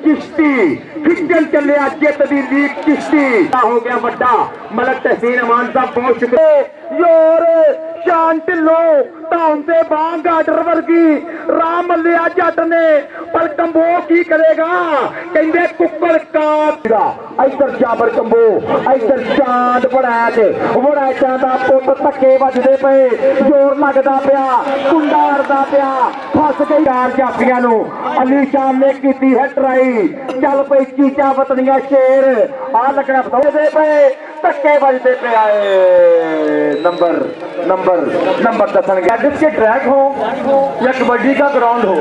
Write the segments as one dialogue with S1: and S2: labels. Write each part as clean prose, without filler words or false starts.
S1: चिश्ती खिंचन चलिया जित दी लीक चिश्ती हो गया वड्डा मलक तहसीन अमान साहब बहुत शुक्रिया योर शान ढिल्लो धाम से बांग गाडर वर्गी राम मल्लिया जट ने पर कंबो की करेगा कहते कुक्कड़ का इधर जाबर कंबो इधर चांद बड़ा चांदा पुत धक्के बजते पे जोर लगता पिया कुंडा अड़ता पिया फस गई यार जाफिया अली शान ने की है ट्राई चल पई चीचा वतनिया शेर आ लगना बताते पे धक्के बजते पे आए नंबर नंबर नंबर दसन के ट्रैक हो या कबड्डी का ग्राउंड हो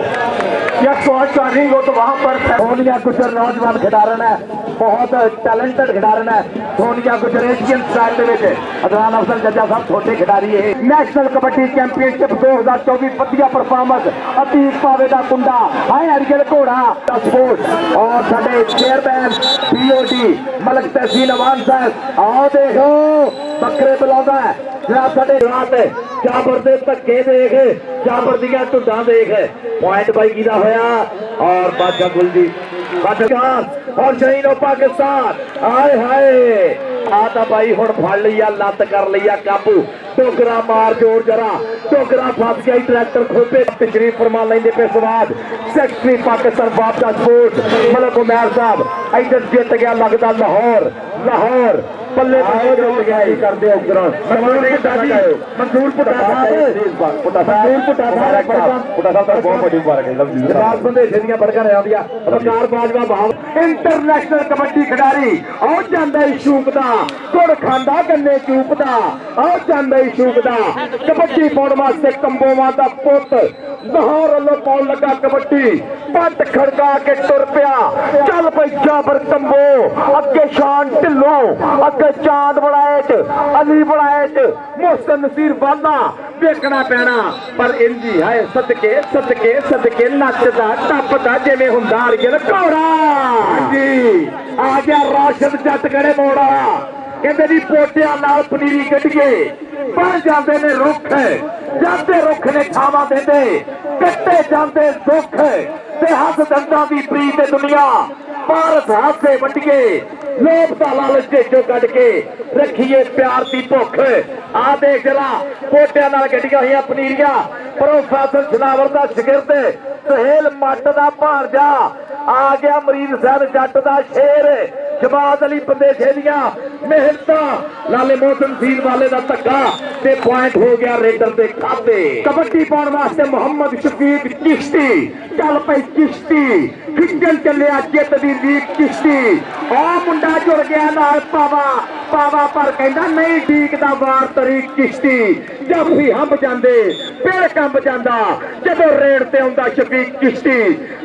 S1: या स्क्वाड स्टार्टिंग हो तो वहां पर सोनिया गुजर नौजवान खिडारन है बहुत टैलेंटेड खिडारन है सोनिया गुजर एशियन स्टाइल अदनान अफजल जज्जा साहब छोटे खिडारी है नेशनल कबड्डी चैंपियनशिप 2024 वधिया परफॉर्मेंस अतीक पावे का कुंडा हाय अरियल घोड़ा स्पोर्ट और साडे चेयरमैन पीओडी मलक तहसीन अमान साहब आओ देखो बकरे बुलाता है जनाब साडे रात जाबर दे धक्के देख जाबर दियां ढुंडां देख पॉइंट बाई की होया और बादशाह गुलदी और शहीद पाकिस्तान आए हाय आता भाई हुण फड़ लिया लत कर लिया काबू टोकरा मार जोर जरा टोकरा फस गया ट्रैक्टर खोपे तशरीफ फरमा लेंदे पे सवाद सेक्रेटरी पाकिस्तान बादशाह स्पोर्ट मलक उमैर साहब इधर जित गया लगता लाहौर लाहौर पल्ले करते मंसूर पुट्टा इंटरनेशनल कबड्डी खिडारी आओ जांदा शूकदा गुड़ खांदा गन्ने चूपदा आओ जांदा शूकदा कबड्डी पाउण वास्ते कंबोवां दा पुत लाहौर अल्लों पाउण लगा कबड्डी पट खड़का के तुर पिया चल पई जाबर कंबो अगे शान ढिल्लो अगे चांद बड़ाएट अली बड़ाएट मोहसिन नसीर वाला देखना पैना पर इंजी है सदके सदके सदके नचदा टपदा जिवें हुंदा अरियल घोड़ा जी आ गया राशिद जट गड़े मोड़ा कहते जी पोटिया नाल पनीरी कटिए बन जाते ने रुख जाते रुख ने छावा देते कट्टे जाते दुख ते हस दंदा दी प्रीत दुनिया भारत हाथे वंडिए लोभ दा लालच चो कट के रखिए प्यार दी भुख आ देख जरा पोटिया नाल कटिया हुई पनीरिया प्रोफेसर जनावर दा शिगिरद सहेल मट दा भांजा आ गया मरीज साहब जट दा शेर जवाद अली बंदेशे दियां मेहनत लाले मोहसिन सीर वाले दा धक्का ते पॉइंट हो गया रेडर दे खाते कबड्डी पाउण वास्ते मोहम्मद शफीक चिश्ती चल पई चिश्ती खिंचन चलिया जित दी लीक चिश्ती आ मुंडा जुड़ गया नाल पावा पावा पर कहंदा नहीं ठीक दा वार तरीक चिश्ती जब भी हंब जांदे पेड़ कंब जांदा जदों रेड ते आउंदा शफीक चिश्ती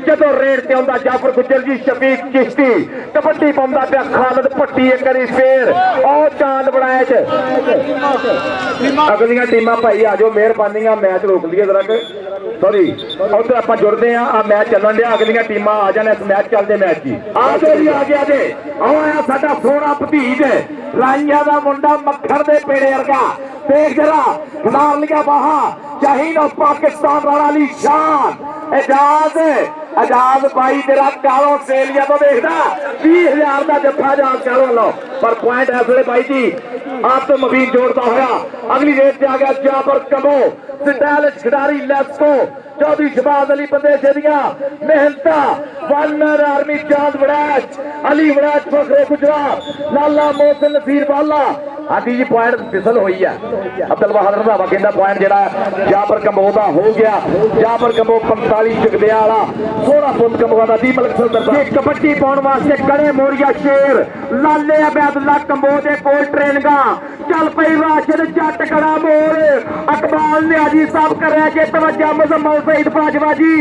S1: जदों रेड ते आउंदा जाफर गुजर जी शफीक चिश्ती कबड्डी पाउंदा पिया खालिद भट्टी एक बारी फेर और चांद बनाए अगलियां टीमां भाई आ जाओ मेहरबानियां मैच रोक लिया जरा सॉरी उधर आप जुड़ते हैं आ मैच चलन दिया अगलियां टीमां आ जाने इस मैच चलते मैच की आ गया जे आओ आया साडा सोहना भतीज राइया दा मुंडा मक्खन दे पेड़े वर्गा देख जरा खिलार लिया बाहा शाहीन ऑफ पाकिस्तान राणा अली शान एजाज आजाद भाई तेरा कालो ऑस्ट्रेलिया तो देखदा 20,000 का जफा जा करो लो पर पॉइंट है भाई जी आप तो मबीन जोड़ता होया अगली रेट से आ गया जाबर कमो स्टाइलिश खिडारी लेस्को चौधरी शबाज अली बंदेशे दियां मेहनता वनर आर्मी चांद वड़ैच अली वड़ैच फखरे गुजरात लाला मोहसिन नसीर वाला आदि जी पॉइंट फिसल हुई है अब्दुल बहादुर रंधावा कहंदा पॉइंट जेड़ा जाबर कंबो दा हो गया जाबर कंबो 45 चुकदे वाला 16 फुट कंबो दा दी मलक सरदार कबड्डी पाउण वास्ते कड़े मोरिया शेर लाले अबैदुल्ला कंबो दे कोल ट्रेनिंगा चल पई राशिद जट कड़ा मोर अकबाल न्याजी साहब करे के तवज्जो मुजम्मल सईद बाजवा जी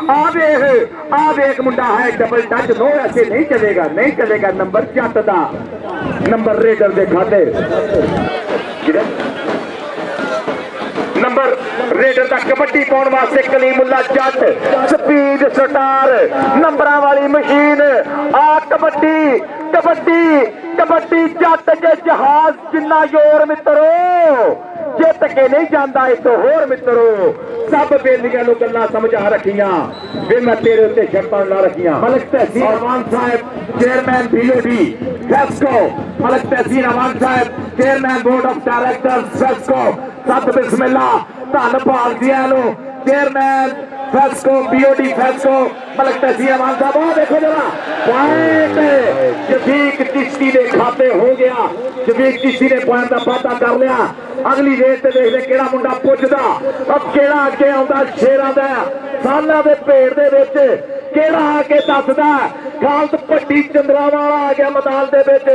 S1: आ देख मुंडा है डबल टच नो ऐसे नहीं चलेगा नंबर जट दा नंबर रेडर दे खाते नंबर रेडर का कबड्डी पाउण वास्ते कलीमुल्ला जट स्पीड स्टार नंबरां वाली मशीन आ कबड्डी कबड्डी कबड्डी जट के जहाज जिन्ना जोर मित्रो ਜਿੱਤ ਕੇ ਨਹੀਂ ਜਾਂਦਾ ਇਸ ਤੋਂ ਹੋਰ ਮਿੱਤਰੋ ਸਭ ਬੇਲੀਆਂ ਨੂੰ ਗੱਲਾਂ ਸਮਝਾ ਰੱਖੀਆਂ ਵੇ ਮੈਂ ਤੇਰੇ ਉੱਤੇ ਸ਼ਰਤਾਂ ਲਾ ਰੱਖੀਆਂ ਮਲਕ ਤਹਿਸੀਨ ਅਮਾਨ ਸਾਹਿਬ ਚੇਅਰਮੈਨ BOD ਫੈਸਕੋ ਮਲਕ ਤਹਿਸੀਨ ਅਮਾਨ ਸਾਹਿਬ chairman board of directors FESCO ਸਤ ਬਿਸਮਿਲ੍ਲਾ ਧੰਨ ਭਾਰਤੀਆਂ ਨੂੰ चेयरमैन फेस्को BOD फेस्को मलक तहसीन अमान साहब और देखो जरा पॉइंट शफीक चिश्ती के खाते हो गया शफीक चिश्ती ने पॉइंट का वादा कर लिया अगली रेस से देख ले केड़ा मुंडा पुजदा अब केड़ा अगे आउंदा शेरां दा सालां दे भेड़ दे विच केड़ा आके दसदा खालत भट्टी चंद्रावाला आ गया मैदान दे विच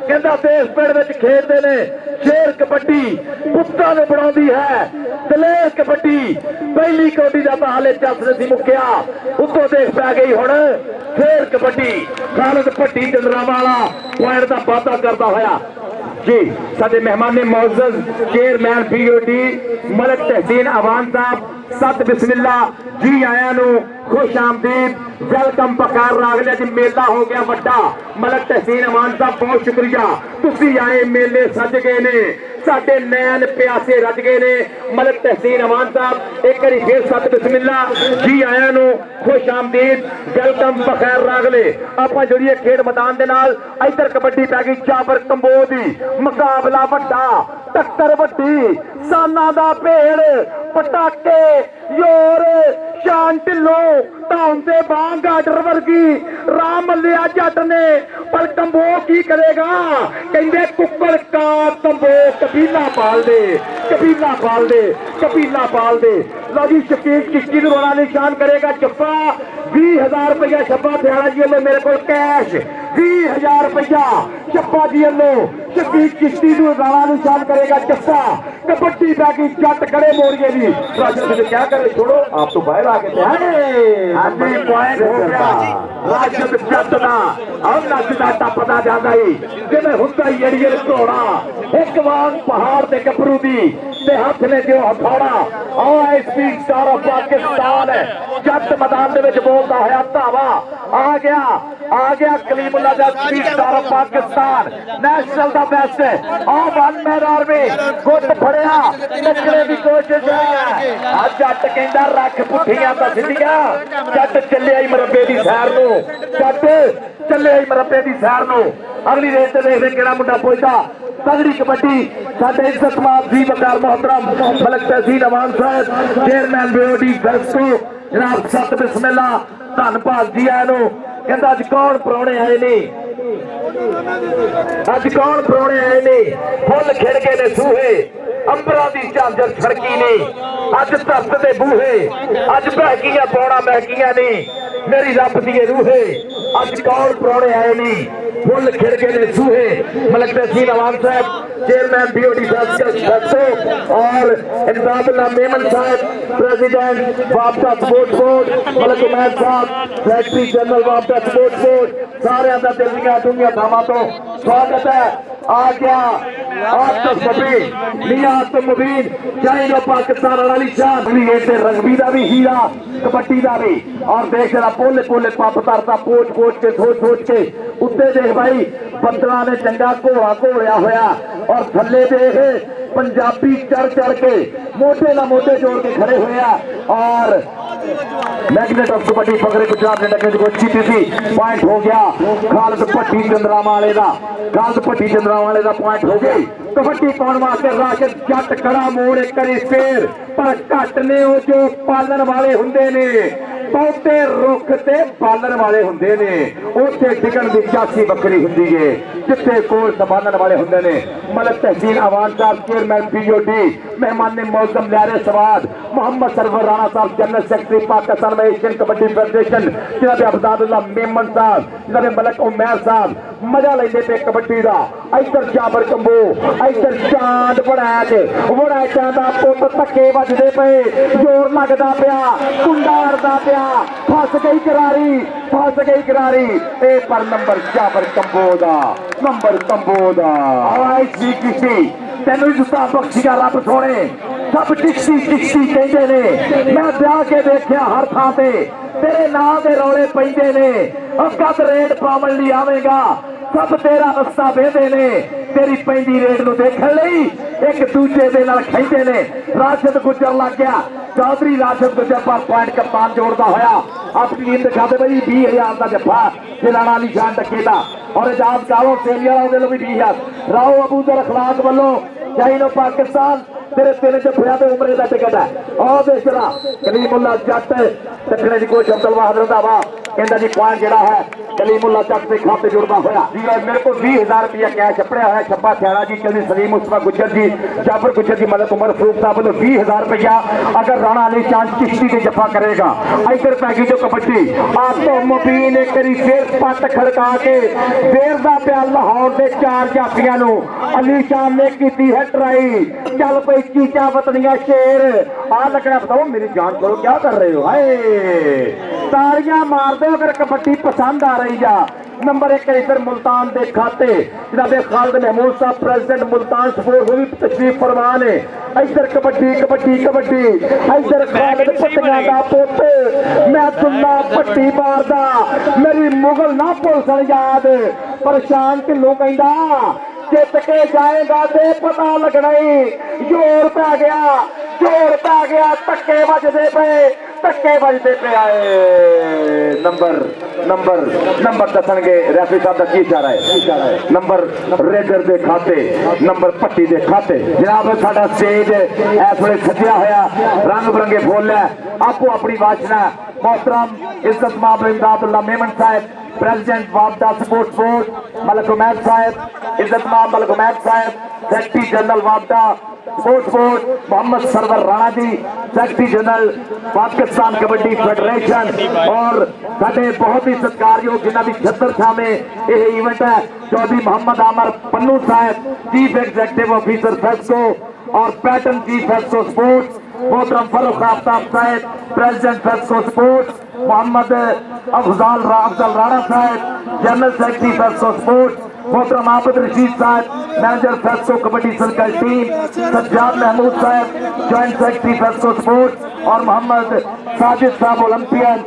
S1: कहता देश पिंड में खेलते ने शेर कबड्डी पुत्तां नूं बनाउंदी है दलेर कबड्डी पहली कबड्डी का हाले चस नहीं मुक्या उत्तों देख पै गई हुण शेर कबड्डी खालद भट्टी चंद्रावाला पॉइंट का वादा करता होया जी साडे मेहमान ने मौजूद चेयरमैन BOD मलक तहसीन अवान साहब सत बिस्मिल्ला जी आया नू खुश आमदीद वेलकम पकार रागलिया जी मेला हो गया वड्डा मलक तहसीन अमान साहब बहुत शुक्रिया तुसी आए मेले सज गए ने साडे नैन प्यासे रज गए ने मलक तहसीन अमान साहब एक बारी फिर सत बिस्मिल्ला जी आया नू खुश आमदीद वेलकम पकार रागले आपां जुड़ीए खेड मैदान दे नाल इधर कबड्डी पै गई चाबर कंबोह दी मुकाबला वड्डा टक्कर वड्डी साना दा भेड़ पटाके योर शान ढिल्लों धाउन ते बांह गाडर वर्गी राम मल्लिया जट ने पर कंबोह की करेगा कहंदे कुक्कड़ का कंबोह कबीला पाल दे कबीला पाल दे कबीला पाल दे लो जी शकील चिश्ती नूं रोना निशान करेगा जप्पा 20,000 रुपया छप्पा थियाड़ा जी वालों मेरे को कैश 20,000 रुपया छप्पा जी वालों शकील चिश्ती नूं रोना निशान करेगा जप्पा कबड्डी बैगी जट खड़े मोड़िए भी राजद ने क्या करे छोड़ो आप तो बाहर आ गए आदमी पॉइंट हो गया राजद जट दा और नचदा टपदा जांदा ही जिवें हुंदा ही एड़ीए घोड़ा एक वांग पहाड़ ते गबरू दी ते हथ ने जो हथौड़ा और स्पीड स्टार ऑफ पाकिस्तान जट मैदान दे विच बोलदा होया धावा आ गया कलीमुल्ला दा speed star of Pakistan national दा बेस्ट आ वन मैन आर्मी गुट फड़िया टकरे दी कोशिश है आ जट कहंदा रख पुठियां तां सिद्धियां जट चलिया ही मरब्बे दी सैर नूं जट चलिया ही मरब्बे दी सैर नूं अगली रेस ते देखदे किहड़ा मुंडा पहुंचदा तगड़ी कबड्डी साडे इज्जतमान जी वकार मोहतरम मलक तहसीन अमान साहब चेयरमैन BOD फेस्को जनाब सत बिस्मिल्ला धन भाग जी आए नो कहंदा अज कौन परौणे आए ने अज कौन परौणे आए ने फुल खिड़ गए ने सूहे अंबरां दी झांजर छड़की ने अज धरत दे बूहे अज बहकियां पौड़ा महकियां ने मेरी रब दी रूहे अज कौन परौणे आए ने फुल खिड़ गए ने सूहे मलक तहसीन अवान साहब चेयरमैन BOD फेस्को और इमदादुल्लाह मेमन साहब प्रेसिडेंट वापसा स्पोर्ट्स बोर्ड मलक उमैद साहब सेक्रेटरी जनरल वापसा स्पोर्ट्स बोर्ड सारे दा दिल दियां डूंघियां थावां तो स्वागत है आ गया मुबीन चाहिए पाकिस्तान वाली शान रग्बी का भी हीरा कबड्डी का भी और देख जरा पोले पोले पप तरता पोच पोच के सोच के उत्ते देख भाई बंदरा ने चंगा घोड़ा घोलिया होया और थले देख पंजाबी चढ़ के मोटे ना मोटे जोड़ के खड़े हुए और मैग्नेट ऑफ कबड्डी पकड़े गुजरात ने टक्कर को अच्छी थी पॉइंट हो गया खालद भट्टी चंद्रावाले का खालद भट्टी चंद्रावाले का पॉइंट हो गई कबड्डी पाने वास्ते राशिद जट कड़ा मोड़ एक करी फेर पर घट ने जो पालन वाले हुंदे ने बहुते रुख ते पालन वाले हुंदे ने उत्थे टिकण दी चासी बकरी हुंदी है जिथे कोल संभालण वाले हुंदे ने मलक तहसीन अवान साहब चेयरमैन BOD मेहमान ने मौसम लियारे सवाद मोहम्मद सरवर राणा साहब जनरल सेक्रेटरी पाकिस्तान में एशियन कबड्डी फेडरेशन जनाब अब्दादुल्लाह मेमन साहब जनाब मलक उमैर साहब मजा लेंदे पे कबड्डी दा इधर जाबर कंबो इधर चांद बड़ा चांदा पुत धक्के वजदे पे जोर लगदा पिया कुंडा अड़दा पिया फस गई करारी ए पर नंबर जाबर कंबो दा आई सी किसी तेनू जुस्सा बख्शी का रब सोने सब चिश्ती कहते ने मैं ब्याह के देखिया हर थां ते तेरे नाम दे रौले पैंदे ने कद रेट पावन लई आवेगा सब तेरा रस्ता बेदे ने तेरी पैंदी रेड नूं देखण लई एक दूजे दे नाल खैंदे ने। राशिद गुजर लग गया, चौधरी राशिद गुजर पर पॉइंट कप्तान जोड़ता होया अपनी टीम दिखाते भाई 20,000 का जफा जिलाना अली शान टके का और एजाज कालो ऑस्ट्रेलिया वाले भी 20,000 राओ अबूदर अखलाक वालों चाइनो पाकिस्तान तेरे तेरे जफिया तो उमरे का टिकट है और बेचरा कलीमुल्ला जट टकने की कोई अब्दुल वाहिद रंधावा कहता जी पॉइंट जड़ा है कलीमुल्ला जट के खाते जुड़ना होया जी। मेरे को 20,000 रुपया कैश अपने है छब्बा थ्याड़ा जी चौधरी सलीम मुस्तफा गुज्जर जी जाफर गुज्जर जी मलक उमर फरूक साहब वालों 20,000 रुपया अगर राणा अली शान चिश्ती से जफा करेगा इधर पैगी जो कबड्डी आप तो मुबीन एक करी फिर पट खड़का के देर का प्या लाहौर के 4 जाफिया अली शान ने की है ट्राई चल पई चीचा वतनिया शेर आ लगना बताओ मेरी जान करो क्या कर रहे हो हाय तालियां मार दो अगर कबड्डी पसंद आ रही जा। नंबर 1 इधर मुल्तान के खाते जनाबे खालिद महमूद साहब प्रेसिडेंट मुल्तान स्पोर्ट वो भी तशरीफ फरमान है। इधर कबड्डी कबड्डी कबड्डी इधर खालिद पट्टियां का पुत मैं दुल्ला पट्टी मारदा मेरी मुगल ना भुल सन याद परेशान ढिल्लों कहंदा जित के जाएगा ते पता लगना ही जोर पै गया धक्के बजते पे आए नंबर नंबर नंबर दसणगे रेफरी साहब का की इशारा है नंबर रेडर के खाते नंबर पट्टी के खाते जनाब साडा स्टेज इस वे सजिया होया रंग बिरंगे फुल है आपो अपनी वाचना मोहतरम इज्जत माब इमदादुल्ला मेमन साहब प्रेसिडेंट वापदा स्पोर्ट्स बोर्ड मलक उमैद साहब इज्जत माब मलक उमैद साहब सेक्रेटरी जनरल वापदा sports board Muhammad Sarwar Rana ji secretary general Pakistan kabaddi federation और साडे बहुत ही सत्कारयोग जिन्हां दी छत्रछां में यह इवेंट है Chaudhary Mohammad Aamer Pannu sahab chief executive officer FESCO और पैटर्न चीफ फेस्को स्पोर्ट्स मोहतरम फरूख आफ्ताब साहब president FESCO sports Mohammad Afzal Rana sahab general secretary FESCO sports मोहतरम आबिद रशीद साहब manager FESCO kabaddi circle team Sajjad Mahmood sahab joint secretary FESCO sports और मोहम्मद साजिद साहब ओलंपियन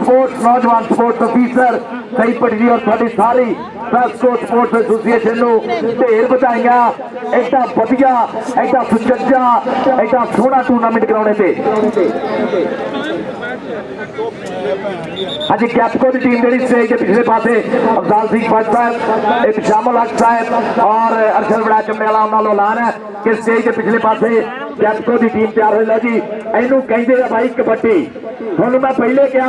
S1: स्पोर्ट्स नौजवान स्पोर्ट्स ऑफिसर सही पटरी और थोड़ी सारी फेस्को स्पोर्ट्स एसोसिएशन ढेर बधाइयां एडा वधिया एडा सुचज्जा एडा सोहना टूर्नामेंट कराने से। अजी कैप्को की टीम जी स्टेज के पिछले पासे अफजाल सिंह भट्ट साहब इब्तिशामुल हक साहब और अरशद बड़ा चमने वाला उन्होंने ऐलान है कि स्टेज के पिछले पासे कैप्को की टीम तैयार हो जी इनू कहते हैं भाई कबड्डी थोनू मैं पहले कहा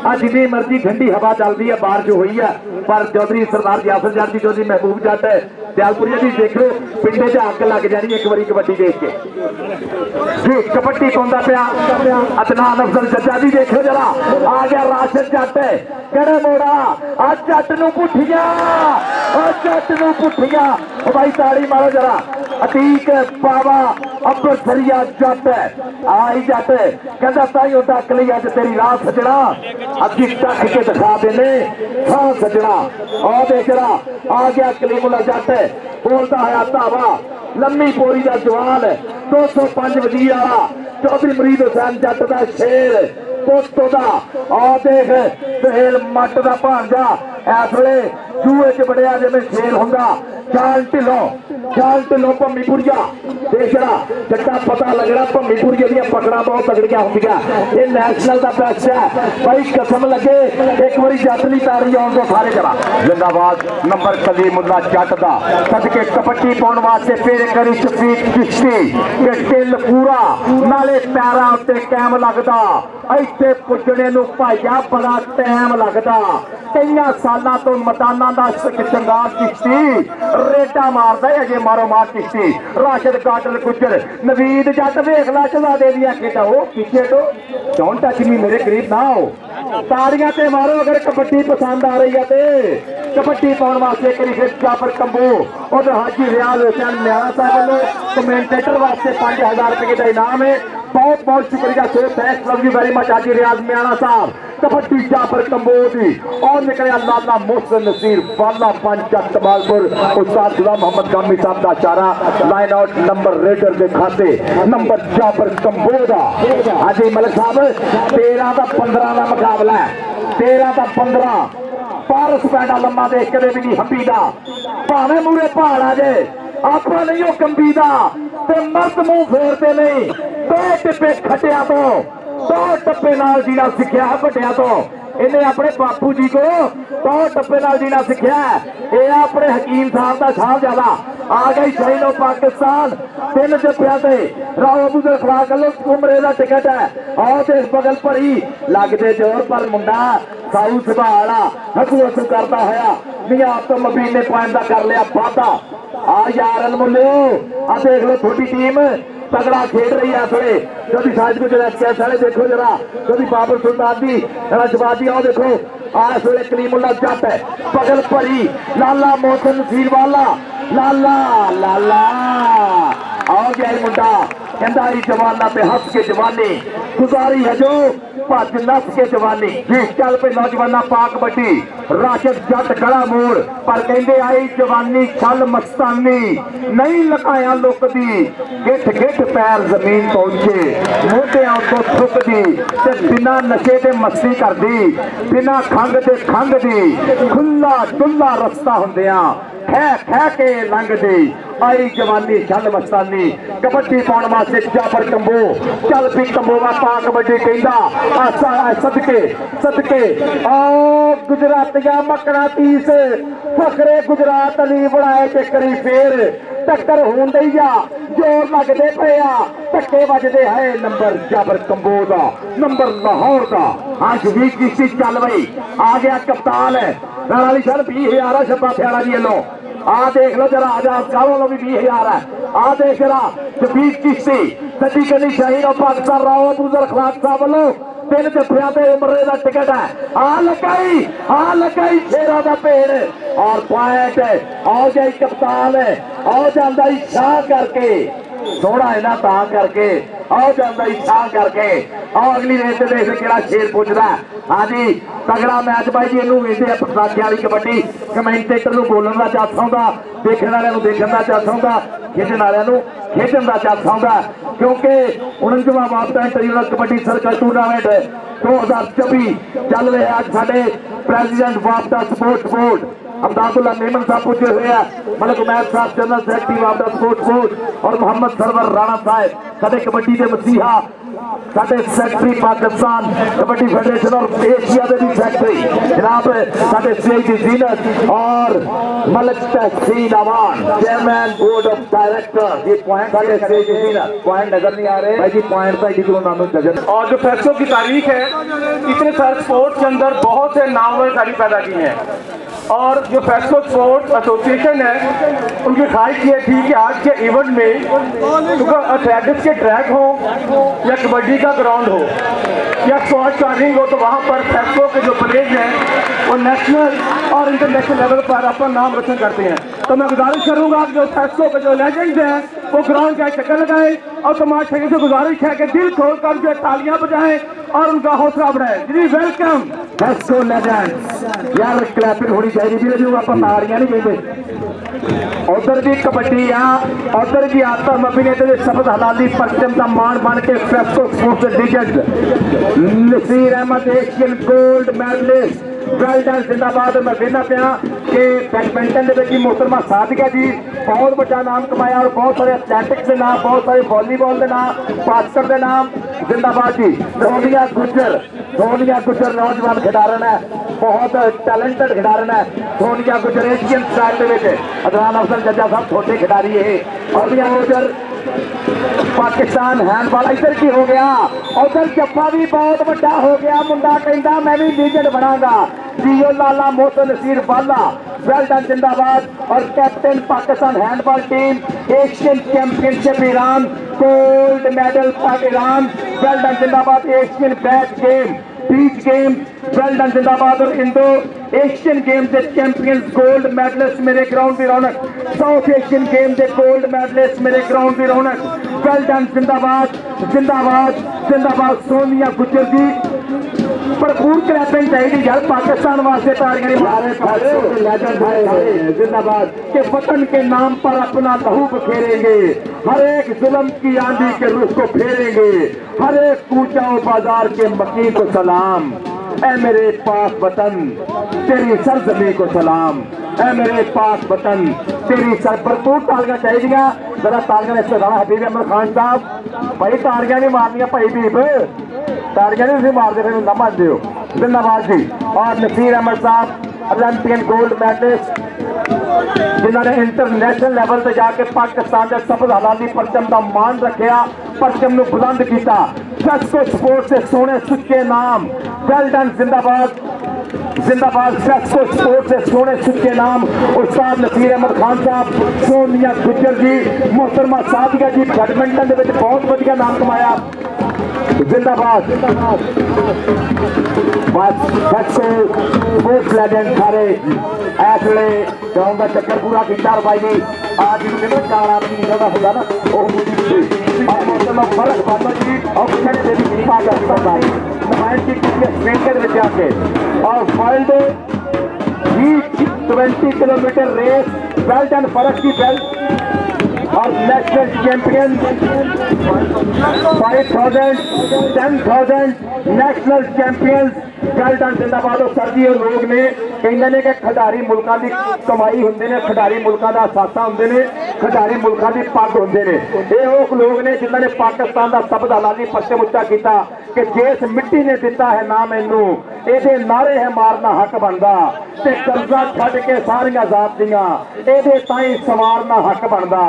S1: आज जिन्नी मर्जी ठंडी हवा चलती है बारिश हुई है पर चौधरी सरदार यासर जट जी चौधरी महबूब जट दयालपुरिया जी देख लो पिंडे च अग लग जानी एक बारी कबड्डी देख के जी कबड्डी पाउंदा पिया अदनान अफजल जज्जा जी देखो जरा आ गया राशिद जट कड़े मोड़ा आ जट नूं पुठिया भाई ताड़ी मारो जरा अतीक बाबा अब्दुल सरिया जट आई जट कहता ताई डक ली अज तेरी राह सजना अभी टक के दिखा देने हाँ सजना और देखना आ गया कलीमुल्ला जट बोलता है धावा लम्मी पोरी का जवान 205 वजीर वाला चौधरी मुरीद हुसैन जट का शेर पोस्तो का आ देख सुहेल मट का भांजा इस वे जूए च बड़िया जिवें शेर होंदा चाल ढिलों भम्मीपुरिया देखना जट्टा पता लगना भम्मीपुरिया दी पकड़ा बहुत तगड़िया होंदियां ये नैशनल का बेस्ट है भाई कसम लगे एक बारी जट दी तारी आउण तो सारे करा जिंदाबाद नंबर कलीमुल्ला जट दा सदके कबड्डी पाउण वास्ते फिर करी शफीक चिश्ती के दिल पूरा नाले पैरां उत्ते कैम लगदा इत्थे पुजणे नूं भाईया बड़ा टाइम लगदा कई सालों तो मैदाना का चंगार चिश्ती रेटा मारदा अजे मारो मार चिश्ती राशिद काटल गुजर नवीद जट वेख ला चला दे दिया खेटा वो पीछे तो डोंट टच मी मेरे करीब ना हो ताड़ियां ते मारो अगर कबड्डी पसंद आ रही है तो कबड्डी पाउण वास्ते करी फिर जाफर कंबू और हाजी रियाज हुसैन म्याणा साहब वालों कमेंटेटर वास्ते 5,000 रुपये का इनाम है। बहुत बहुत शुक्रिया so thanks love you very much Haji Riaz Myana साहब कबड्डी जाफर कंबोजी और निकलिया लाला मोहसिन नसीर वाला पंच कमालपुर उस्ताद गुलाम मोहम्मद कामी साहब का इशारा लाइन आउट नंबर रेडर के खाते नंबर जाफर कंबोदा हाजी मलिक साहब 13 का 15 का मुकाबला है 13 का 15 पारस पैंडा लम्मा देख के भी नहीं हंबी का भावें मूरे पहाड़ आ जाए ਆਪਾਂ नहीं हो कंबी दा ते मर्द मुंह फेरते नहीं। 2 ਟੱਪੇ खटिया तो 2 ਟੱਪੇ नाल जीना सिखिया ਵੱਡਿਆਂ तो इन्हें अपने बापू जी को 2 ਟੱਪੇ नाल जीना सिखिया। ये अपने हकीम साहब का साहबजादा आ गई शाहीनो पाकिस्तान 3 जफिया से राव अबू खड़ा कर लो उमरे का टिकट है और देख बगल भरी लगते जोर पर मुंडा साऊ सुभाला हकू हकू करता होया मियां आप तो मबीन ने पॉइंट का कर लिया वादा। आ यार अनमुल्यो आ देख लो थोड़ी टीम तगड़ा खेल रही है थोड़े कभी साज गुजर सारे देखो जरा कभी बाबर सुल्तान दी रजबादी आओ देखो आज वेले कलीमुल्ला जट है बगल भरी लाला मोहसिन नसीर वाला लाला लाला आओ गया मुंडा कहता ही जवाना पे हंस के जवानी गुजारी है जो भज नस के जवानी जी चल पे नौजवाना पाक बटी राशिद जट गड़ा मोड़ पर कहते आई जवानी छल मस्तानी नहीं लकाया लुकदी गिठ गिठ पैर जमीन पहुंचे मोढियां तो थुकदी ते बिना नशे ते मस्ती करदी बिना खंग ते खंग दी खुला डुल्ला रस्ता हुंदियां खै के लंघदी आई जवानी छल मस्तानी कबड्डी पाउण वास्ते जाफर कंबो चल भी कंबोवा पा कबड्डी कहंदा आसा सदके सदके आओ गुजरातिया मकड़ा तीस फखरे गुजरात अली बनाए चक्करी फेर टक्कर होण दई आ जोर लगदे पे आ धक्के वजदे है नंबर जाफर कंबो दा नंबर लाहौर दा आज भी किसी चल बई आ गया कप्तान वाली सर 20,000 छब्बा फ्याड़ा जी लो आ देख लो जरा आजाद कालों लो भी 20,000 है आ देख जरा जबीर चिश्ती सची गली शाहीन और पाकिस्तान राव अबूजर खलाक साहब वालों 3 जफिया ते उमरे का टिकट है आ लगाई शेरा का पेड़ और पॉइंट आओ जाए कप्तान आओ जाता शाह करके सोना है ना ता करके आओ जाता शाह करके आओ अगली रेस देख केड़ा शेर पुछदा हाँ जी तगड़ा मैच भाई जी इनू वेंदे पटाखे वाली कबड्डी कमेंटेटर नूं बोलण दा चास आउंदा देखण वालिआं नूं देखण दा चास आउंदा खेडण वालिआं नूं खेडण दा चास आउंदा क्योंकि 49वां वापता इंटरनेशनल कबड्डी सर्कल टूर्नामेंट 2024 चल रहा अज साडे प्रेसिडेंट वापता स्पोर्ट्स बोर्ड अमदादुल्ला मेमन साहब पूछे हुए हैं मलिक उमैर साहब जनरल सेक्रेटरी वापता स्पोर्ट्स बोर्ड और मोहम्मद सरवर राणा साहब साडे कबड्डी के मसीहा साडे सेक्रेटरी पाकिस्तान कबड्डी फेडरेशन और एशिया के भी सेक्रेटरी जनाब साडे सीआईडी जीनत और Malik Tehseen Awan chairman board of director ये पॉइंट साडे सीआईडी जीनत पॉइंट नजर नहीं आ रहे भाई जी पॉइंट तो इसी नाम नजर।
S2: और जो फैसलों की तारीख है इतने सारे स्पोर्ट्स के अंदर बहुत से नामवर खिलाड़ी पैदा किए हैं और जो फैसलो स्पोर्ट्स एसोसिएशन है उनकी ख्वाहिश ये थी कि आज के इवेंट में क्योंकि एथलेटिक्स के ट्रैक हो या कबड्डी का ग्राउंड हो या स्क्वाश कार्निंग हो तो वहाँ पर फैसलो के जो प्लेयर्स हैं वो नेशनल और इंटरनेशनल लेवल पर अपना नाम रोशन करते हैं। तो मैं गुजारिश करूँगा कि जो फैसलो के जो लेजेंड्स हैं वो ग्राउंड का चक्कर लगाएं और तमाम शहरी से गुजारिश है कि दिल खोल कर जो तालियां बजाएं और उनका हौसला बढ़ाएं। जी वेलकम
S1: फैसलो लेजेंड्स यार क्लैपिंग होनी चाहिए भी जो आप ताड़ियां नहीं कहते उधर भी कबड्डी आ उधर भी आता अभिनेता के शब्द हलाली परचम का मान बन के फैसलो स्पोर्ट्स डिजिट Naseer Ahmed Asian gold medalist well done जिंदाबाद। मैं कहना पाया कि बैडमिंटन के मोहतरमा सादिका जी बहुत बड़ा नाम कमाया और बहुत सारे एथलैटिक्स के नाम बहुत सारे वॉलीबॉल के नाम बास्केट के नाम जिंदाबाद जी। सोनिया गुजर नौजवान खिडारन है बहुत टैलेंटेड खिडारन है सोनिया गुजर एशियन स्टाइल के अदनान अफजल जज्जा साहब छोटे खिडारी है और गुजर पाकिस्तान हैंडबॉल इधर की हो गया उधर जफ्फा भी बहुत बड़ा हो गया मुंडा कहता मैं भी लीजेंड बनागा जियो लाला मोहसिन नसीर वाला वेल डन जिंदाबाद। और captain Pakistan handball team Asian championship Iran gold medal Iran well done जिंदाबाद। एशियन बैच गेम बीच गेम वेल डन जिंदाबाद। और इंडो एशियन गेम के चैंपियंस गोल्ड मेडलिस्ट मेरे ग्राउंड की रौनक साउथ एशियन गेम के गोल्ड मेडलिस्ट मेरे ग्राउंड की रौनक वेल डन जिंदाबाद जिंदाबाद जिंदाबाद। सोनिया गुजर जी भरपूर क्रैपिंग चाहिए यार पाकिस्तान वास्ते तारियां जिंदाबाद के वतन के नाम पर अपना लहू बखेरेंगे, हर एक जुल्म की आंधी के रुख को फेरेंगे, हर एक कूचा बाजार के मकी को सलाम, ऐ मेरे पाक वतन तेरी सरजमी को सलाम, ऐ मेरे पाक वतन तेरी सर। भरपूर तालियां चाहिए जरा तालियां इस गाना हबीब अहमद खान साहब भाई तालियां नहीं मारनियां भाई बीब तालियां नहीं मारते फिर ना मानते हो जिंदाबाद जी। और नसीर अहमद साहब ओलंपियन गोल्ड मेडलिस्ट जिन्होंने इंटरनेशनल लेवल पर जाके पाकिस्तान के सफल हलाली परचम का मान रखा, परचम को बुलंद किया, फेस्को स्पोर्ट्स से सोने सुच्चे नाम, वेल डन जिंदाबाद जिंदाबाद। फेस्को स्पोर्ट्स से सोने सुच्चे नाम उस्ताद नसीर अहमद खान साहब, सोनिया गुज्जर जी, मोहतरमा सादिया जी बैडमिंटन के बहुत वधिया नाम कमाया जिंदाबाद। बस फेस्को स्पोर्ट्स लैजेंड सारे इस वे ग्राउंड का चक्कर पूरा किया भाई जी। आज जिन्होंने चार आदमी का होगा ना वो और मोहतरमा फर्क बाबा जी और नुमाइंदगी की आके और world 20 kilometre race belt and फर्क की बेल्ट और national champion 5000 10,000 national champion belt and जिंदाबाद। और सर्दी और लोग ने कहते हैं कि खिडारी मुल्कों की कमाई होंगे ने, खिडारी मुल्कों का सासा होंगे ने, खिडारी मुल्कों की पग होंगे ने। ये वो लोग ने जिन्होंने पाकिस्तान का शब्द हलाली परचम उच्चा किया कि जिस मिट्टी ने दिता है ना मैनू ये नारे है मारना हक बनता, ते कर्जा छड्ड के सारियां जातियां ये ताई संवारना हक बनता,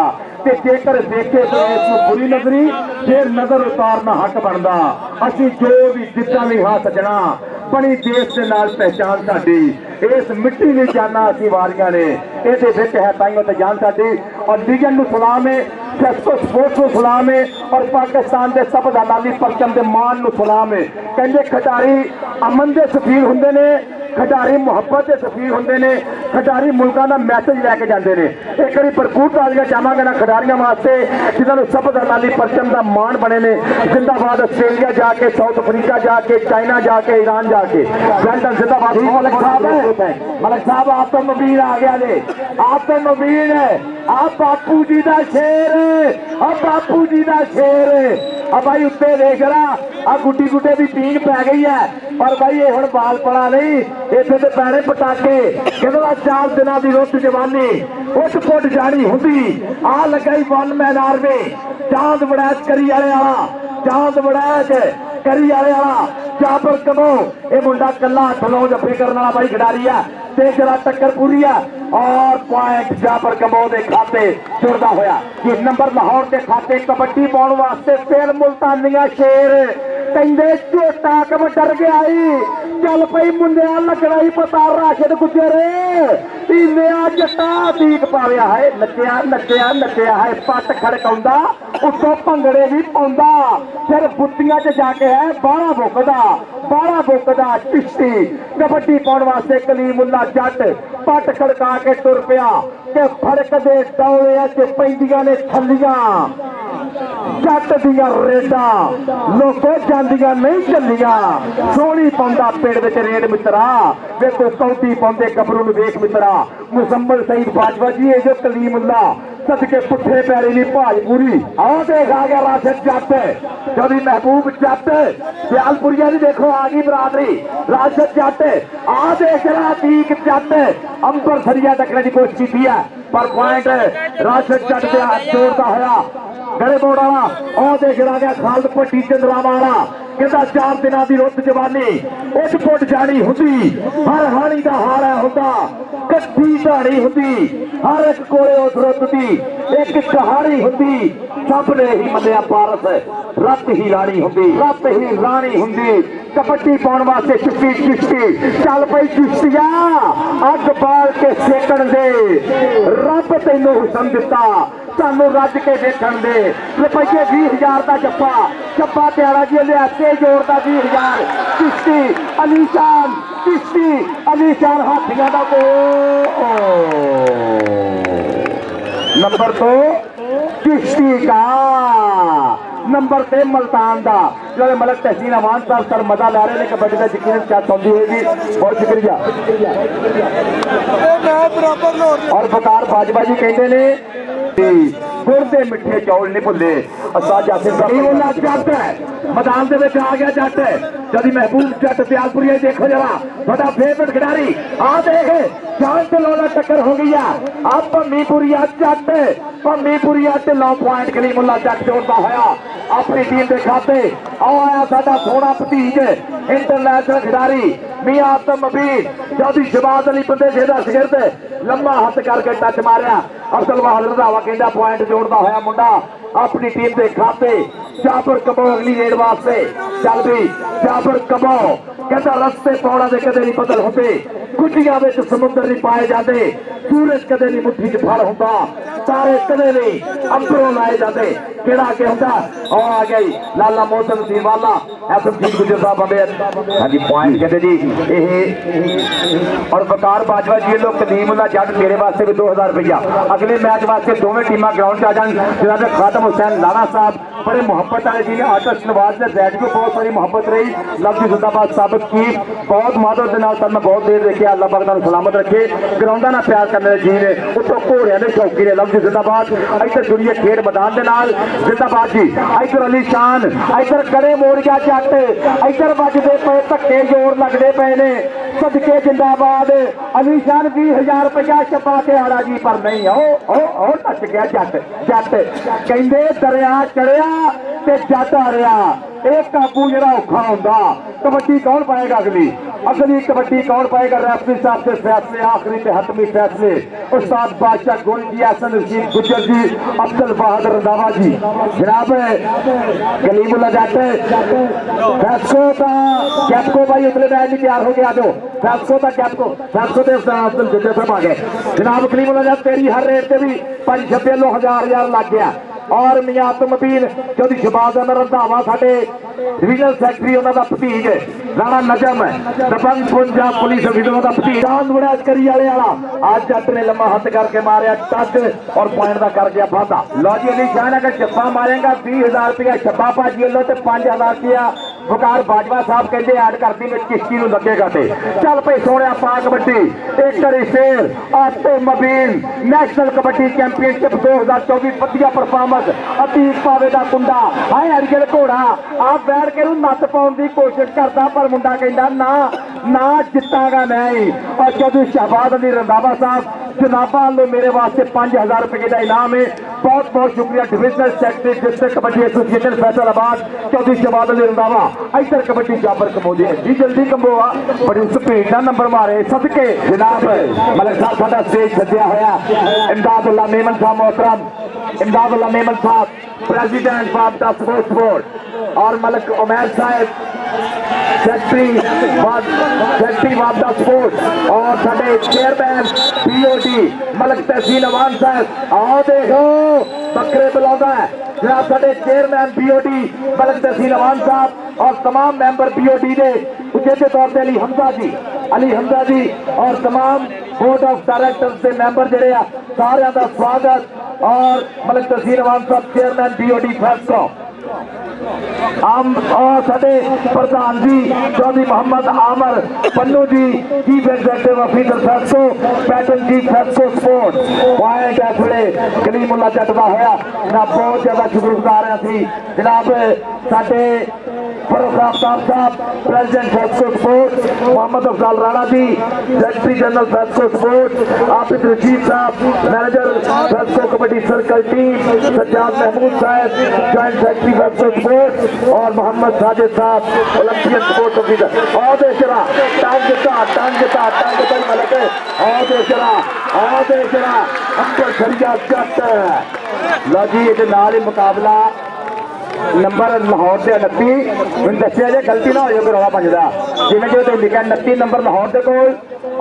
S1: ते जेकर देखे तो इस बुरी नजरी फिर नजर उतारना हक बनता। असी जो भी जितना भी हाँ सजना बनी देश के नाल पहचान साडी, इस मिट्टी की जाना असी वारियां ने ये है ताइयों तो जान साडी। और लीजन को सलाम है, फेस्को स्पोर्ट्स को सलाम है और पाकिस्तान के सब हलाली परचम के मान को सलाम है। कहते खिडारी अमन के सफीर होंगे ने, खिडारी मुहब्बत के सफीर होंगे ने, खिडारी मुल्कों का मैसेज लैके जाते हैं। एक बार भरपूर तालियां चाहांगे ना खिडारियों वास्ते जिन्होंने सब हलाली परचम का मान बने ने। जिंदाबाद ऑस्ट्रेलिया जाके, साउथ अफ्रीका जाके, चाइना जाके, ईरान जाके जिंदाबाद। मलिक साहब आप तो मुबीन आ गया ने, आप तो मुबीन है, आप बापू जी का शेर है, अब बापू जी का शेर है। अब भाई उत्ते देख रहा आ गुड्डी गुड्डे की पींग पै गई है पर भाई ये हुण बाल पड़ा नहीं, इत्थे ते पैणे पटाके। कहंदा 4 दिनों की रुत जवानी उठ पुट जानी हुंदी, आ लगा ही वन मैन आर्मी चांद बड़ैच करी वाले वाला, चांद बड़ैच करी वाले वाला जाबर कमो। ये मुंडा कला हथ लाओ जफे करने वाला भाई खिडारी है, ते जरा टक्कर पूरी है और पॉइंट जाबर कमो के खाते जुड़ता होया। कि नंबर लाहौर के खाते कबड्डी पाने वास्ते फिर मुल्तानिया शेर कहते झोटा कम डर गया ही, चल पई मुंडिया लगना ही पता राशिद गुजर इन्या जट्टा दीक पाया है, नचिया नचिया नचिया है, पट खड़काउंदा उत्तों भंगड़े भी पाउंदा, फिर बुत्तियां च जाके है बाड़ा बुकदा चिश्ती। कबड्डी पाने वास्ते कलीमुल्ला जट पट खड़का के तुर पिया के फड़क दे दौड़िया च पैंदियां ने छलियां जट दियां रेडा लोको जांदियां नहीं चलियां। सोहनी पाउंदा पिंड विच रेड मित्रा, वेखो कौटी पाउंदे गबरू नूं वेख मित्रा। मुजम्मल सईद बाजवा जी जो कलीमुल्ला सदके पुठे पैरी नी भाज पूरी। आओ देख आ गया राशिद जट, जदी महबूब जट दयालपुरिया दी देखो आ गई बरादरी राशिद जट। आ देख रहा तीक जट अंबर सरिया टकने की कोशिश की है पर पॉइंट राशिद जट के हाथ जोड़ता होया गले मोड़ वाला। और देख रहा गया खालद भट्टी चंद्रावा वाला कहता 4 दिनों की रुत जवानी उठ पुट जानी हुंदी, हर हानी का हारा हुंदा, कट्ठी ढाणी हुंदी, हर एक कोले उस रुत दी एक कहानी हुंदी। सब ने ही मन्निया पारस रत ही राणी हुंदी, रत ही राणी हुंदी। कबड्डी पाने वास्ते चिश्ती चिश्ती चल पई चिश्तिया अग बाल के सेकण दे, रब तैनू हुसन दिता सानू रज के देखण दे। रुपये 20,000 का जप्पा जप्पा त्यारा जी लिया ते जोड़ता 20,000 चिश्ती अलीशान, चिश्ती अलीशान हाथियों का नंबर तो चिश्ती का, नंबर से मुल्तान का। वाले मलक तहसीन अमान साहब सर मजा ला रहे हैं कबड्डी का यकीनन क्या सौंधी होगी। बहुत शुक्रिया। और बकार बाजवा जी कहते ने गुड़ दे मिठे चौल नहीं भुले। जट मैदान दे विच आ गया जट जदी महबूब जट दयालपुरी देखो जरा बड़ा फेवरेट खिडारी आ देख जान से लौला टक्कर हो गई आ भमीपुरिया जट भमीपुरिया ते 9 पॉइंट कलीमुल्ला जट जोड़ता होया अपनी टीम के खाते आया साडा सोना भतीज इंटरनेशनल खिडारी मियां आतम मबीन जदी शबाज अली बंदे जेदा शिगिरद लंबा हथ करके टच मारिया अफसल बहादुर रंधावा कहंदा पॉइंट जोड़ता होया मुंडा अपनी टीम के खाते जाफर कबो अगली रेड वास्ते चल भी जाफर कबो कहता रस्ते पौड़ा दे कदे नहीं बदल होते कुटिया विच समुद्र नहीं पाए जाते सूरज कदे नहीं मुट्ठी च फड़ हुंदा तारे कदे नहीं अंबरों लाए जाते केड़ा के हुंदा आ गई लाला मोहतम सी वाला एसएमसी गुजर साहब बंदे हां जी पॉइंट कहते जी एह और वकार बाजवा जी लोग कलीमुल्ला जट मेरे वास्ते भी 2000 रुपया अगले मैच वास्ते दोवें टीमां ग्राउंड च आ जान जनाब खातम हुसैन लाला साहब बड़े मोहब्बत वाले जी ने आदर्श नवाज ने जैट को बहुत सारी मोहब्बत रही लफ्ज जिंदाबाद साबित की बहुत मादर के नाल सर मैं बहुत देर देखिया अल्लाह पाक नाल सलामत रखे ग्राउंडा ना प्यार करने जी ने उत्तों घोड़िया के शौकी ने लफ्ज जिंदाबाद इधर जुड़िए खेड मैदान के नाल जिंदाबाद जी इधर अली शान इधर कड़े मोड़ गया जट इधर बजते पे धक्के जोर लगते पे ने सदके जिंदाबाद अली शान 20,000 रुपया छपा के आड़ा जी पर नहीं ओ टच गया जट जट कहते दरिया चढ़िया ते जट आ रहा एक काबू जरा औखा होंदा कबड्डी कौन पाएगा अगली कबड्डी कौन पाएगा रेफरी साहब के फैसले आखिरी ते हतमी फैसले उस्ताद बादशाह गोल जी हसन रशीद गुजर जी अफजल बहादुर रंधावा जी जनाब कलीमुल्ला जट कैप्को भाई उतले मैच तैयार हो गया जो फैस्को ते अफजल गुजर साहब आ गए जनाब कलीमुल्ला जट तेरी हर रेट से भी 5-6 हजार लग गया और मियां आतम मबीन जो शबाज अहमद रंधावा साडे डिवीजनल सैकटरी उन्होंने भतीज राणा नजम दबंग पंजाब पुलिस विधवा का भतीज बड़ा करी वाले वाला आज जट ने लम्मा हथ करके मारिया टच और पॉइंट का कर गया फादा लो जी अली शान अगर छप्पा मारेगा 20,000 रुपया छप्पा भाजी लो तो 5,000 रुपया वकार बाजवा साहब कहते ऐड करती में किश्ती लगेगा चल भाई सोने पा कबड्डी एक करी शेर आतम मबीन नेशनल कबड्डी चैंपियनशिप 2024 वधिया परफॉर्मेंस अतीक पावे का कुंडा हाय अरगल घोड़ा आप बैठ के नत्त पाने की कोशिश करता पर मुंडा कहता ना जितागा नहीं और जो शहबाज अली रंधावा साहब जनाबा लो मेरे वास्ते 5,000 रुपये का इनाम है बहुत बहुत शुक्रिया divisional secretary district kabaddi association Faisalabad Chaudhry Shahbaz Ali Randhawa इधर कबड्डी जाबर कमोदी जी जल्दी कमोआ बड़ी स्पीड का नंबर मारे सदके जनाब मलक साहब साडा स्टेज सज्जिया होया इमदादुल्ला मेमन साहब मोहतरम इमदादुल्ला मेमन साहब president of the sports board और मलक उमैर साहब सेक्रेटरी ऑफ द स्पोर्ट्स और साडे चेयरमैन पीओडी मलक तहसीन अमान साहब आओ देखो बकरे बुलाता है जनाब साडे चेयरमैन पीओडी मलक तहसीन अमान साहब और तमाम मेंबर पीओडी ने उचेचे तौर पर अली हमजा जी और तमाम बोर्ड ऑफ डायरेक्टर्स के मेंबर जड़े सारे का स्वागत और मलक तहसीन अमान साहब चेयरमैन पीओडी फैसको साडे प्रधान जी चौधरी मोहम्मद आमर पन्नू जी चीफ एग्जीक्यूटिव ऑफिसर फैसको पैटर्न जी फैसको स्पोर्ट पॉइंट इस वे कलीमुल्ला जट का होया मैं बहुत ज्यादा शुक्रगुजार हाँ जनाब साडे फरूख आफ्ताब साहब president FESCO sport Muhammad Afzal Rana ji secretary general FESCO sport Abid Rashid साहब manager FESCO kabaddi circle team Sajjad Mahmood साहब जॉइंट सेक्रेटरी फैसको स्पोर्ट और Mohammad Sajid sahab Olympian sports officer और देशरा टांग मलक और देशरा अंबर सरिया जट लो जी ये नाल ही मुकाबला नंबर लाहौर से 29 मैं दसिया जे गलती ना हो रौला पंजदा जिमें जो लिखा 29 नंबर लाहौर के कोल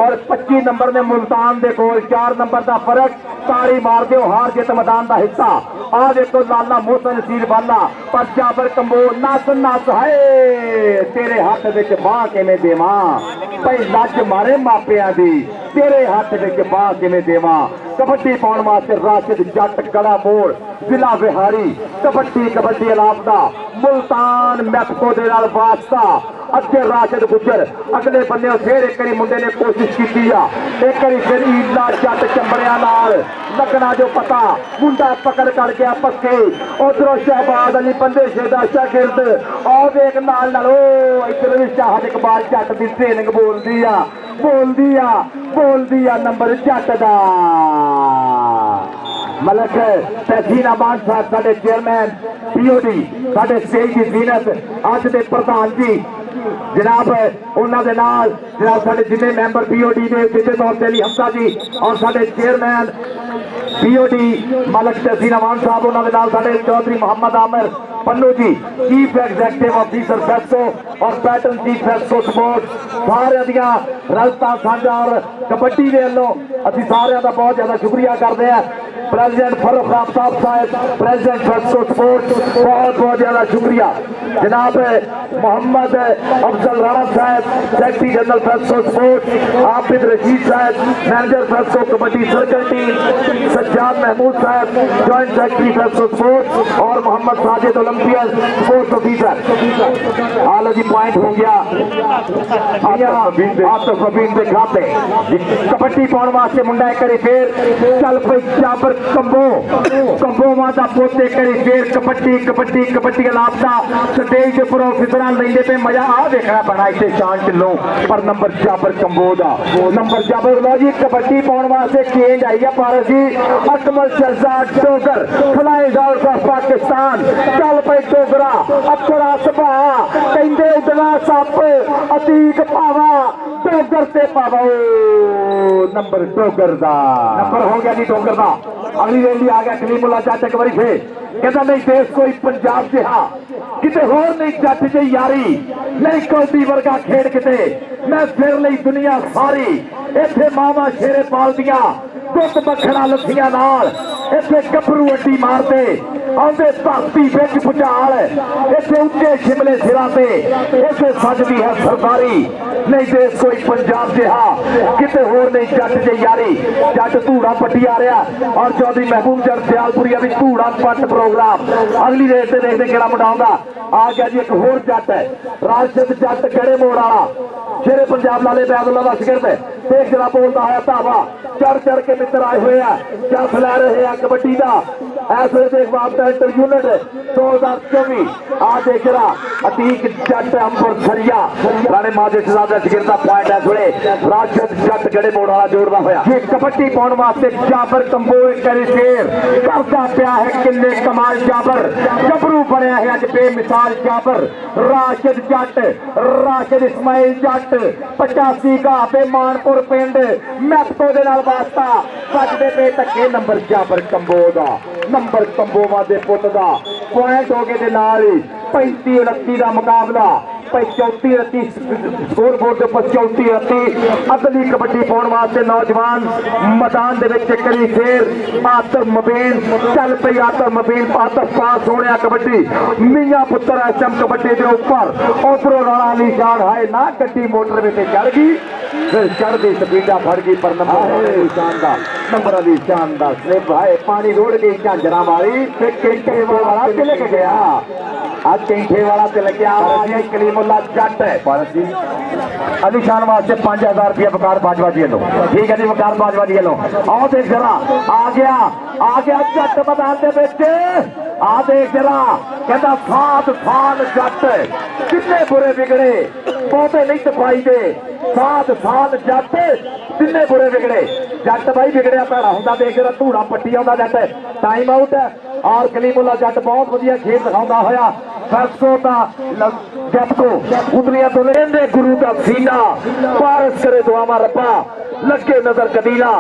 S1: और 25 नंबर ने मुल्तान के कोल 4 नंबर का फर्क ताड़ी मार दो हार जित मैदान का हिस्सा आ देखो लाला मोहसन नसीर वाला पर जाबर कंबो नस है तेरे हाथ विच बाह किवें देवां भाई लज मारे मापिया दी तेरे हाथ विच बाह किवें देवां कबड्डी पाउण वास्ते राशिद जट कड़ा मोड़ जिला बिहारी कबड्डी अलाप दा मुल्तान मैथको दे नाल वास्ता अगे राशिद गुजर अगले बन्ने फिर एक बारी मुंडे ने कोशिश की एक बारी फिर ईदला जट चंबड़िया नाल लगना जो पता मुंडा पकड़ कर गया पक्के उधरों शहबाज अली बंदे शेदा शागिर्द और एक नाल नाल इधर भी शाहद इकबाल जट की ट्रेनिंग बोल दिया नंबर जट दा मलक तहसीन अमान साहब साडे चेयरमैन पीओडी साडे स्टेज की जीनत अज के प्रधान जी जनाब उन्होंने नाल जनाब साडे जिन्ने मैंबर पीओडी के सीधे तौर पर अली हमजा जी और साडे चेयरमैन पीओडी मलक तहसीन अमान साहब उन्होंने नाल साडे चौधरी मोहम्मद आमिर पन्नू जी चीफ एग्जीक्यूटिव ऑफिसर फेस्को और पैटर्न चीफ फेस्को सपोर्ट सारे दियां रलता साझा और कबड्डी के वलों असीं सारिਆਂ ਦਾ बहुत ज्यादा शुक्रिया करते हैं प्रेसिडेंट फरूख आफ्ताब साहब प्रेसिडेंट फेस्को सपोर्ट बहुत ज्यादा शुक्रिया जनाब मोहम्मद अफजल राणा साहब secretary general FESCO sport Abid Rashid साहब manager FESCO kabaddi circle team Sajjad Mahmood साहब जॉइंट सेक्रेटरी फेस्को सपोर्ट और Mohammad Sajid Olympian sports officer आलो जी पॉइंट हो गया आतफ हबीब के खाते कबड्डी पाने वास्ते मुंडा एक बारी फिर चल पई जाबर कंबो माता पोते करी फिर कबड्डी लापता स्टेज के पर ऑफिसर लेंदे पे मजा आ देखना पैना इतने शान ढिल्लों पर नंबर जाबर कंबो दा नंबर जाबर लो जी कबड्डी पाने वास्ते चेंज आई है पारस जी Akmal Shahzad Dogar flying out of Pakistan चल पे डोगरा अपरा सभा कहंदे उडना सप अतीक पावा डोगर से पावा नंबर डोगर दा नंबर हो गया जी डोगर दा अगली रेली आ गया कलीमुल्ला जट एक बारी फिर कहता नहीं देश कोई पंजाब जिहा किते होर नहीं जट जी यारी नहीं कौडी वर्गा खेड़ किते मैं फिर ली दुनिया सारी इत्थे मावा शेरे पालदियां दुध मखना लथियां नाल इत्थे गभरू अड्डी मारदे आंदे धरती बिच भुचाल इत्थे उच्चे शिमले सिरां ते इत्थे सजदी है सरदारी नहीं देश कोई पंजाब जिहा किते होर नहीं जट जी यारी जट धूड़ा पट्टी आ रहा और चौधरी महबूब जट सियालपुरिया भी धूड़ा पट प्रोग्राम अगली रेस से देखते केड़ा मुंडा आउंदा आ गया जी एक होर जट है राशिद जट गड़े मोड़ वाला शेरे पंजाब लाले बैदुल्ला का शिगिरद देख जरा बोलता है धावा चढ़ के मित्र आए हुए हैं जस लै रहे हैं कबड्डी का इस वे देख वापस इंटर यूनिट 2024 आ देख जरा अतीक जट अंबरसरिया राणे माजे शहजाद का शिगिरद पॉइंट है थोड़े राशिद जट गड़े मोड़ वाला जोड़दा होया ये कबड्डी पाउण वास्ते जाबर कंबो करी शेर करदा पिया है किन्ने कमाल जाबर गभरू बनया है अज बेमिसाल जाबर राशिद इस्माइल जट 85 का मानपुर पिंड मैथको दे नाल वास्ता सजदे पे धक्के नंबर जाबर कंबो दा नंबर कंबोवा दे पुत दा पॉइंट हो गए दे नाल 35-29 का मुकाबला 34-29 स्कोर बोर्ड पर 34-29 अगली कबड्डी पाउण वास्ते नौजवान मैदान दे विच करी फिर आतर मबीन चल पई आतर मबीन आतर पास होने कबड्डी मियां पुत्र एसएम कबड्डी के ऊपर उधरों राणा निशान है ना गड्डी मोटर में चढ़ गई फिर चढ़ती स्पीडा फड़ गई पर नंबर अली शानदार स्लिप है पानी रोड गई झांझरा मारी फिर कैंटे वाला तिलक गया आज कैंठे वाला तिलक गया कलीमुल्ला जट है भारत जी अली शान वास्ते 5000 रुपया वकार बाजवा जी लो ठीक है जी वकार बाजवा जी लो आओ देख जरा आ गया जट मैदान दे विच आ देख जरा कहता साध जट कितने बुरे बिगड़े बहुते नहीं सफाई दे साध जट कितने बुरे बिगड़े जट भाई बिगड़िया भैड़ा होंदा देख जरा धूड़ा पट्टी आउंदा जट टाइम आउट है और कलीमुल्ला जट बहुत वधिया खेल दिखाउंदा होया फेस्को दा जैप्को उतलियां तो लेंदे गुरु दा सीना पारस करे दुआवा रब्बा लगे नजर कदीना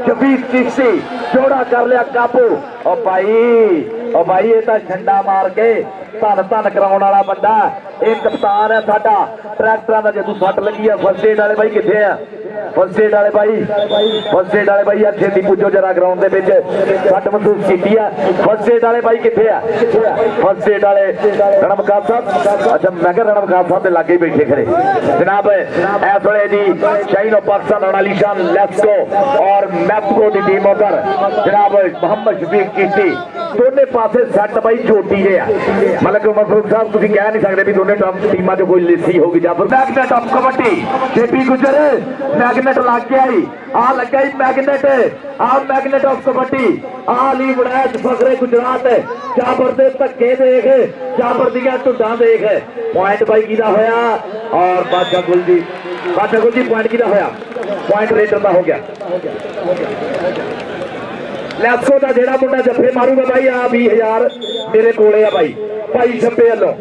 S1: शफीक चिश्ती जोड़ा कर लिया काबू ओ भाई ये तो झंडा मार के धन कराने वाला बंदा ये कप्तान है साडा ट्रैक्टर का जो सट लगी है फर्स्ट एड वाले भाई कितने है फर्स्ट एड वाले भाई छेती पुजो जरा ग्राउंड के सट महसूस की है फर्स्ट एड वाले भाई कितने है फर्स्ट एड वाले रणम खान साहब अच्छा मैं क्या रणम खान साहब के लागे बैठे खड़े जनाब इस वे जी शाहीन ऑफ पाकिस्तान अली शान लेफ्टो और मैथको की टीम उधर जनाब मोहम्मद शफीक चिश्ती ਦੋਨੇ ਪਾਸੇ ਸੈੱਟ ਬਾਈ ਚੋਟੀ ਦੇ ਆ ਮਤਲਬ ਕਿ ਮਸੂਦ ਸਾਹਿਬ ਤੁਸੀਂ ਕਹਿ ਨਹੀਂ ਸਕਦੇ ਵੀ ਦੋਨੇ ਟੀਮਾਂ 'ਚ ਕੋਈ ਲਿੱਸੀ ਹੋਊਗੀ ਜਾਂ ਫਿਰ magnet of kabaddi JP Gujjar magnet ਲੱਗ ਗਿਆ ਜੀ ਆ ਲੱਗਾ ਹੀ ਮੈਗਨੇਟ ਆ ਮੈਗਨੇਟ ਆਫ ਕਬੱਡੀ ਆ ਲਈ ਵੜੈਤ ਫਖਰੇ ਗੁਜਰਾਤ ਜਾਬਰ ਦੇ ਧੱਕੇ ਦੇਖ ਜਾਬਰ ਦੀਆਂ ਢੁੱਡਾਂ ਦੇਖ ਪੁਆਇੰਟ ਬਾਈ ਕਿਹਦਾ ਹੋਇਆ ਔਰ ਬਾਦਸ਼ਾਹ ਗੁਲ ਜੀ ਪੁਆਇੰਟ ਕਿਹਦਾ ਹੋਇਆ ਪੁਆਇੰਟ ਰੇਟਰ ਦਾ ਹੋ ਗਿਆ ਲੈਸੋ ਦਾ ਜਿਹੜਾ ਮੁੰਡਾ ਜੱਫੇ ਮਾਰੂਗਾ ਬਾਈ ਆ 20000 ਮੇਰੇ ਕੋਲੇ ਆ ਬਾਈ ਭਾਈ ਛੱਪੇ ਵੱਲੋਂ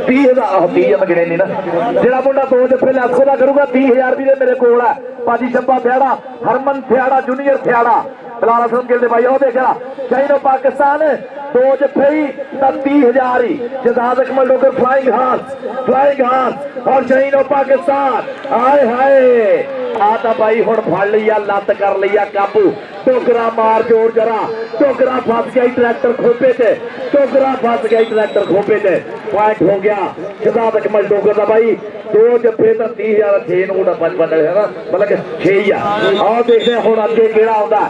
S1: 20000 30 ਮਗਰੇ ਨਹੀਂ ਨਾ ਜਿਹੜਾ ਮੁੰਡਾ ਦੋ ਜੱਫੇ ਲੈਸੋ ਦਾ ਕਰੂਗਾ 20000 ਵੀ ਮੇਰੇ ਕੋਲ ਆ ਭਾਜੀ ਛੱਪਾ ਥਿਆੜਾ ਹਰਮਨ ਥਿਆੜਾ ਜੂਨੀਅਰ ਥਿਆੜਾ ਬਲਾਲ ਹਸਨ ਗਿਲ ਦੇ ਭਾਈ ਉਹ ਦੇਖਿਆ ਚਾਈਨਾ ਪਾਕਿਸਤਾਨ ਦੋ ਜੱਫੇ ਹੀ ਤਾਂ 30000 ਹੀ ਜਜ਼ਾਦ ਅਕਮਲ ਡੋਗਰ ਫਲਾइंग हाथ और चाइना पाकिस्तान आए हाय आ ਤਾਂ ਬਾਈ ਹੁਣ ਫੜ ਲਈਆ ਲੱਤ ਕਰ ਲਈਆ ਕਾਬੂ ਟੋਕਰਾ ਮਾਰ ਜੋਰ ਜਰਾ ਟੋਕਰਾ ਫਸ ਗਿਆ ਟਰੈਕਟਰ ਖੋਪੇ ਤੇ ਟੋਕਰਾ ਫਸ ਗਿਆ ਟਰੈਕਟਰ ਖੋਪੇ ਤੇ ਪੁਆਇੰਟ ਹੋ ਗਿਆ ਜਜ਼ਾਦ ਅਕਮਲ ਡੋਗਰ ਦਾ ਬਾਈ ਦੋ ਜੱਫੇ ਤਾਂ 30000 6 ਨੂੰ ਦਾ 55 ਵਾਲੇ ਹੈ ਨਾ ਮਤਲਬ ਕਿ 6 ਹੀ ਆ ਆਹ ਦੇਖਦੇ ਹੁਣ ਅੱਗੇ ਕਿਹੜਾ ਆਉਂਦਾ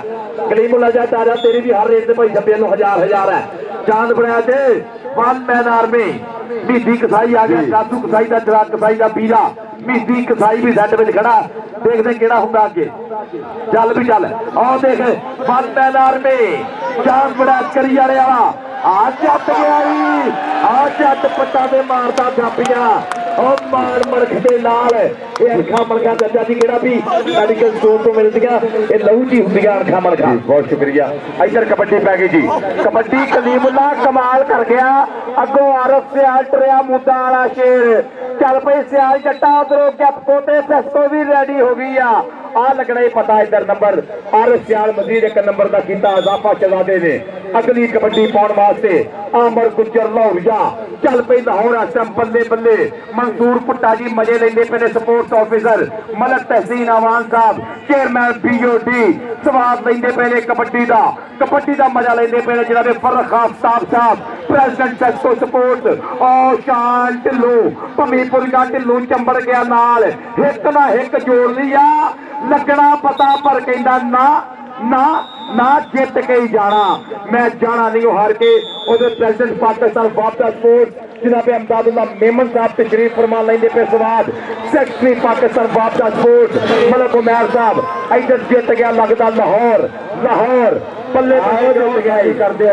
S1: ਕਲੀਮੁੱਲਾ ਜਾ ਤਾਰਾ ਤੇਰੀ ਵੀ ਹਰ ਰੇਟ ਤੇ ਭਾਈ ਛੱਬੇ ਨੂੰ 1000 ਹੈ ਚਾਂਦ ਬਣਿਆ ਤੇ ਵਨ ਮੈਨ ਆਰਮੀ ਮੀਦੀ ਕਸਾਈ ਆ ਗਿਆ ਕਾਸੂ ਕਸਾਈ ਦਾ ਜਰਾਕ ਕਸਾਈ ਦਾ ਵੀਰਾ ਮੀਦੀ ਕਸਾਈ ਵੀ ਸੈੱਟ ਵਿੱਚ ਖੜਾ ਦੇਖਦੇ ਕਿਹੜਾ ਹੁੰਦਾ ਅੱਗੇ ਚੱਲ ਵੀ ਚੱਲ ਆਹ ਦੇਖ ਵਨ ਮੈਨ ਆਰਮੀ ਚਾਂਦ ਬੜਾ ਕਰੀ ਵਾਲੇ ਵਾਲਾ ਆ ਚੱਟ ਗਿਆ ਜੀ ਆ ਚੱਟ ਪੱਟਾਂ ਤੇ ਮਾਰਦਾ ਜਾਪੀਆਂ ਉਹ ਮਾਰ ਮੜਖ ਦੇ ਨਾਲ ਇਹ ਅਣਖਾਂ ਮਲਕਾ ਚਾਚਾ ਜੀ ਕਿਹੜਾ ਵੀ ਮੈਡੀਕਲ ਸਟੋਰ ਤੋਂ ਮਿਲਦੀਆਂ ਇਹ ਲਹੂ ਜੀ ਹੁੰਦੀਆਂ ਅਣਖਾਂ ਮਲਕਾ ਬਹੁਤ ਸ਼ੁਕਰੀਆ ਇੱਧਰ ਕਬੱਡੀ ਪੈ ਗਈ ਜੀ ਕਬੱਡੀ ਕਲੀਮੁੱਲਾ ਕਮਾਲ ਕਰ ਗਿਆ ਅੱਗੋਂ ਆਰਫ ਸਿਆਲ ਟਰਿਆ ਮੁੱਦਾ ਵਾਲਾ ਸ਼ੇਰ ਚੱਲ ਪਈ ਸਿਆਲ ਜੱਟਾ ਉਧਰੋਂ ਕੈਪਕੋ ਤੇ ਸੈਸਕੋ ਵੀ ਰੈਡੀ ਹੋ ਗਈ ਆ ਲੱਗਣਾ ਹੀ ਪਤਾ ਇੱਧਰ ਨੰਬਰ ਆਰਫ ਸਿਆਲ ਮਜ਼ੀਦ ਇੱਕ ਨੰਬਰ ਦਾ ਕੀਤਾ ਇਜ਼ਾਫਾ ਚਲਾਦੇ ਨੇ ਅਗਲੀ ਕਬੱਡੀ ਪਾਉਣ ਵਾਸਤੇ ਆਮਰ ਗੁੱਜਰ ਲਾਹੌਰੀਆ ਚੱਲ ਪਈ ਲਾਹੌਰ ਅਸਮ ਬੱਲੇ ਬੱਲੇ मंसूर पुट्टा जी मजे लेंदे पे ने स्पोर्ट्स ऑफिसर मलक तहसीन अवान साहब चेयरमैन बीओडी स्वाद लेंदे पे ने कबड्डी दा मजा लेंदे पे ने जनाब फरख आफ्ताब साहब प्रेसिडेंट सेस्को स्पोर्ट्स और शान ढिल्लो भमीपुर का ढिल्लो चंबड़ गया नाल हिक ना हिक जोड़ लिया लगना पता पर कहंदा ना ना ना जित के ही जाना मैं जाना नहीं हार के उधर प्रेसिडेंट पाकिस्तान वापस स्पोर्ट्स जनाब अहमदादुल्ला मेमन साहब तशरीफ फरमा लेंदे पे स्वाद सेक्रेटरी पाकिस्तान वापस स्पोर्ट्स मलक उमैर साहब इधर जित गया लगता लाहौर पल्ले करते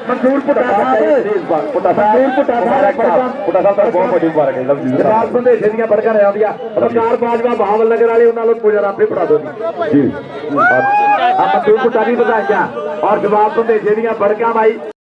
S1: मंसूर पुट्टा साहब संदेशे दी बड़का ने आंदियां सरकार बाजवा बहावल नगर वाले उन्होंने पूजा रात भी पढ़ा दो जी मंसूर पुट्टा भी बधाइयां और जवाब संदेशे दी बड़का भाई